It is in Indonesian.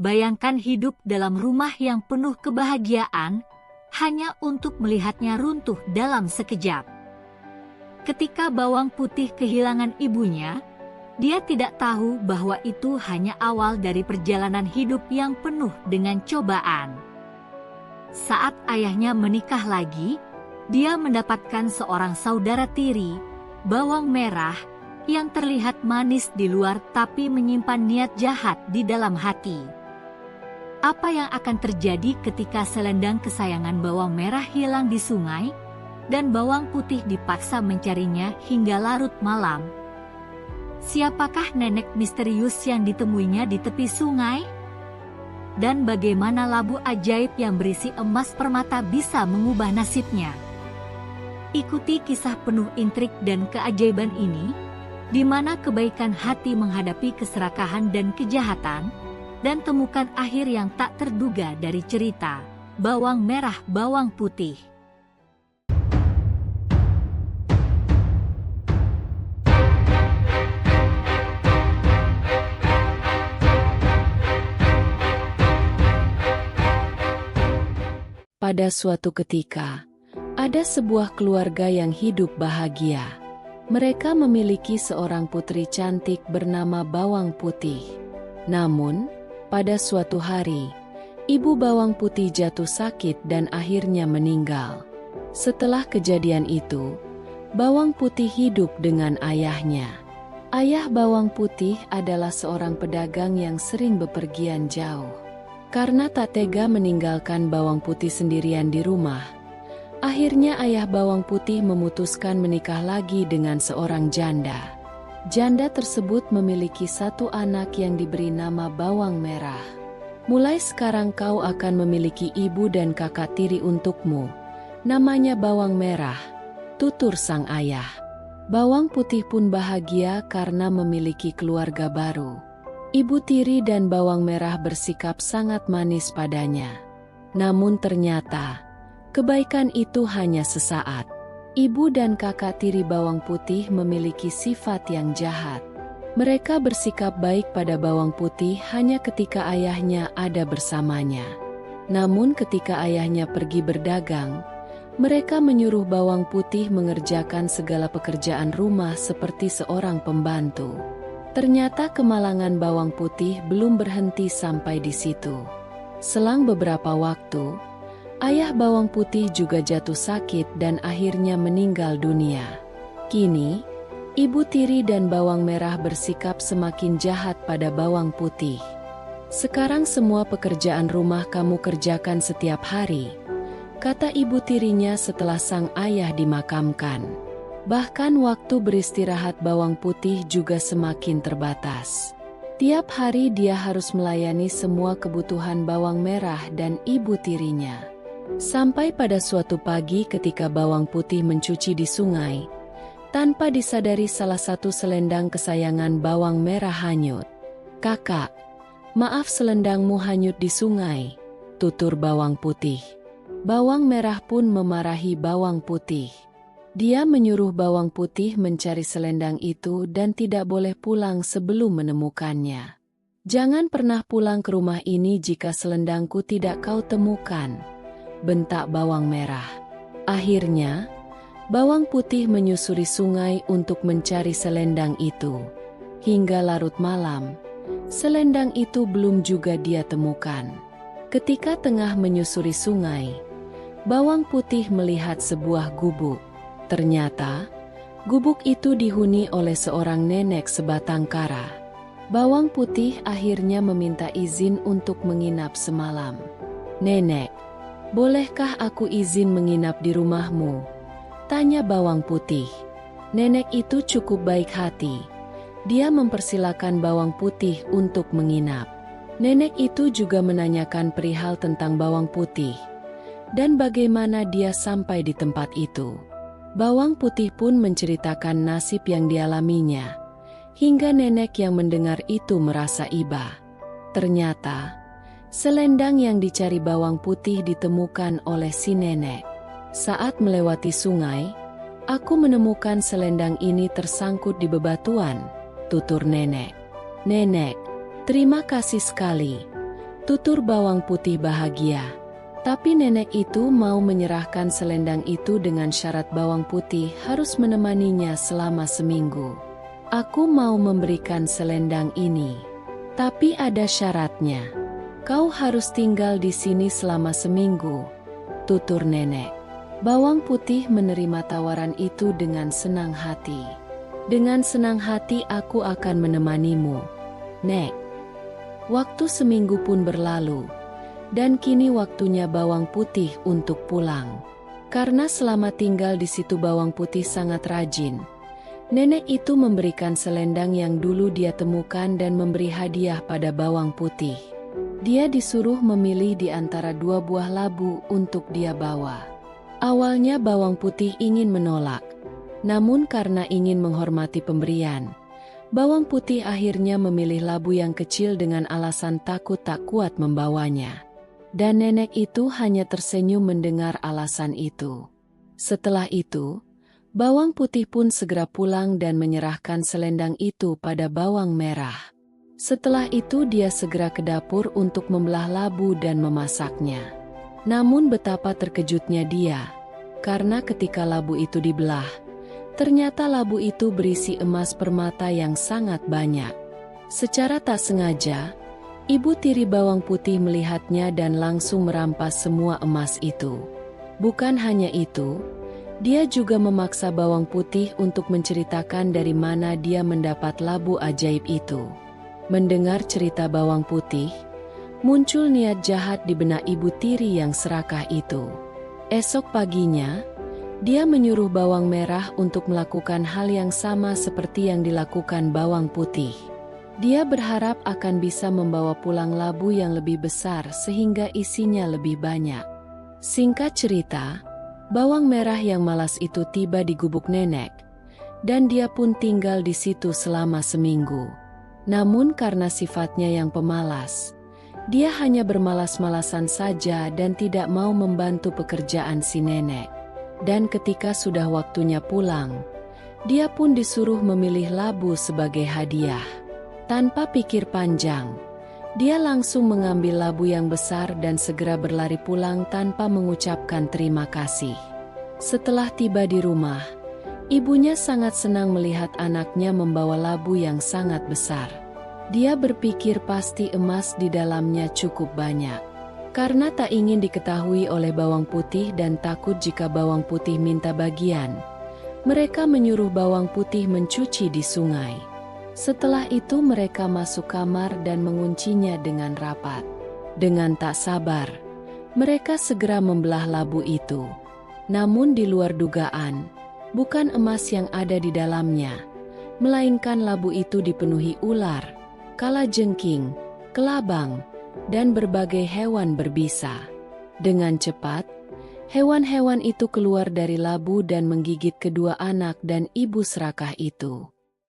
Bayangkan hidup dalam rumah yang penuh kebahagiaan, hanya untuk melihatnya runtuh dalam sekejap. Ketika bawang putih kehilangan ibunya, dia tidak tahu bahwa itu hanya awal dari perjalanan hidup yang penuh dengan cobaan. Saat ayahnya menikah lagi, dia mendapatkan seorang saudara tiri, bawang merah, yang terlihat manis di luar tapi menyimpan niat jahat di dalam hati. Apa yang akan terjadi ketika selendang kesayangan bawang merah hilang di sungai, dan bawang putih dipaksa mencarinya hingga larut malam? Siapakah nenek misterius yang ditemuinya di tepi sungai? Dan bagaimana labu ajaib yang berisi emas permata bisa mengubah nasibnya? Ikuti kisah penuh intrik dan keajaiban ini, di mana kebaikan hati menghadapi keserakahan dan kejahatan, dan temukan akhir yang tak terduga dari cerita Bawang Merah Bawang Putih. Pada suatu ketika, ada sebuah keluarga yang hidup bahagia. Mereka memiliki seorang putri cantik bernama Bawang Putih. Namun, pada suatu hari, ibu Bawang Putih jatuh sakit dan akhirnya meninggal. Setelah kejadian itu, Bawang Putih hidup dengan ayahnya. Ayah Bawang Putih adalah seorang pedagang yang sering bepergian jauh. Karena tak tega meninggalkan Bawang Putih sendirian di rumah, akhirnya ayah Bawang Putih memutuskan menikah lagi dengan seorang janda. Janda tersebut memiliki satu anak yang diberi nama Bawang Merah. Mulai sekarang kau akan memiliki ibu dan kakak tiri untukmu. Namanya Bawang Merah, tutur sang ayah. Bawang Putih pun bahagia karena memiliki keluarga baru. Ibu tiri dan Bawang Merah bersikap sangat manis padanya. Namun ternyata, kebaikan itu hanya sesaat. Ibu dan kakak tiri Bawang Putih memiliki sifat yang jahat. Mereka bersikap baik pada Bawang Putih hanya ketika ayahnya ada bersamanya. Namun ketika ayahnya pergi berdagang, mereka menyuruh Bawang Putih mengerjakan segala pekerjaan rumah seperti seorang pembantu. Ternyata kemalangan Bawang Putih belum berhenti sampai di situ. Selang beberapa waktu, ayah Bawang Putih juga jatuh sakit dan akhirnya meninggal dunia. Kini, ibu tiri dan Bawang Merah bersikap semakin jahat pada Bawang Putih. Sekarang semua pekerjaan rumah kamu kerjakan setiap hari, kata ibu tirinya setelah sang ayah dimakamkan. Bahkan waktu beristirahat Bawang Putih juga semakin terbatas. Tiap hari dia harus melayani semua kebutuhan Bawang Merah dan ibu tirinya. Sampai pada suatu pagi ketika Bawang Putih mencuci di sungai, tanpa disadari salah satu selendang kesayangan Bawang Merah hanyut. "Kakak, maaf selendangmu hanyut di sungai," tutur Bawang Putih. Bawang Merah pun memarahi Bawang Putih. Dia menyuruh Bawang Putih mencari selendang itu dan tidak boleh pulang sebelum menemukannya. "Jangan pernah pulang ke rumah ini jika selendangku tidak kau temukan," bentak Bawang Merah. Akhirnya, Bawang Putih menyusuri sungai untuk mencari selendang itu. Hingga larut malam, selendang itu belum juga dia temukan. Ketika tengah menyusuri sungai, Bawang Putih melihat sebuah gubuk. Ternyata, gubuk itu dihuni oleh seorang nenek sebatang kara. Bawang Putih akhirnya meminta izin untuk menginap semalam. "Nenek, bolehkah aku izin menginap di rumahmu?" tanya Bawang Putih. Nenek itu cukup baik hati. Dia mempersilakan Bawang Putih untuk menginap. Nenek itu juga menanyakan perihal tentang Bawang Putih dan bagaimana dia sampai di tempat itu. Bawang Putih pun menceritakan nasib yang dialaminya, hingga nenek yang mendengar itu merasa iba. Ternyata, selendang yang dicari Bawang Putih ditemukan oleh si nenek. "Saat melewati sungai, aku menemukan selendang ini tersangkut di bebatuan," tutur nenek. "Nenek, terima kasih sekali. Tutur bawang putih bahagia. Tapi nenek itu mau menyerahkan selendang itu dengan syarat bawang putih harus menemaninya selama seminggu. Aku mau memberikan selendang ini. Tapi ada syaratnya. Kau harus tinggal di sini selama seminggu, tutur nenek. Bawang putih menerima tawaran itu dengan senang hati. Dengan senang hati aku akan menemanimu, Nek. Waktu seminggu pun berlalu. Dan kini waktunya bawang putih untuk pulang. Karena selama tinggal di situ bawang putih sangat rajin. Nenek itu memberikan selendang yang dulu dia temukan dan memberi hadiah pada bawang putih. Dia disuruh memilih di antara 2 buah labu untuk dia bawa. Awalnya bawang putih ingin menolak. Namun karena ingin menghormati pemberian, bawang putih akhirnya memilih labu yang kecil dengan alasan takut tak kuat membawanya. Dan nenek itu hanya tersenyum mendengar alasan itu. Setelah itu, bawang putih pun segera pulang dan menyerahkan selendang itu pada bawang merah. Setelah itu dia segera ke dapur untuk membelah labu dan memasaknya. Namun betapa terkejutnya dia, karena ketika labu itu dibelah, ternyata labu itu berisi emas permata yang sangat banyak. Secara tak sengaja, ibu tiri bawang putih melihatnya dan langsung merampas semua emas itu. Bukan hanya itu, dia juga memaksa bawang putih untuk menceritakan dari mana dia mendapat labu ajaib itu. Mendengar cerita bawang putih, muncul niat jahat di benak ibu tiri yang serakah itu. Esok paginya, dia menyuruh bawang merah untuk melakukan hal yang sama seperti yang dilakukan bawang putih. Dia berharap akan bisa membawa pulang labu yang lebih besar sehingga isinya lebih banyak. Singkat cerita, bawang merah yang malas itu tiba di gubuk nenek, dan dia pun tinggal di situ selama seminggu. Namun karena sifatnya yang pemalas, dia hanya bermalas-malasan saja dan tidak mau membantu pekerjaan si nenek. Dan ketika sudah waktunya pulang, dia pun disuruh memilih labu sebagai hadiah. Tanpa pikir panjang, dia langsung mengambil labu yang besar dan segera berlari pulang tanpa mengucapkan terima kasih. Setelah tiba di rumah, ibunya sangat senang melihat anaknya membawa labu yang sangat besar. Dia berpikir pasti emas di dalamnya cukup banyak. Karena tak ingin diketahui oleh bawang putih dan takut jika bawang putih minta bagian, mereka menyuruh bawang putih mencuci di sungai. Setelah itu mereka masuk kamar dan menguncinya dengan rapat. Dengan tak sabar, mereka segera membelah labu itu. Namun di luar dugaan, bukan emas yang ada di dalamnya, melainkan labu itu dipenuhi ular, kalajengking, kelabang, dan berbagai hewan berbisa. Dengan cepat, hewan-hewan itu keluar dari labu dan menggigit kedua anak dan ibu serakah itu.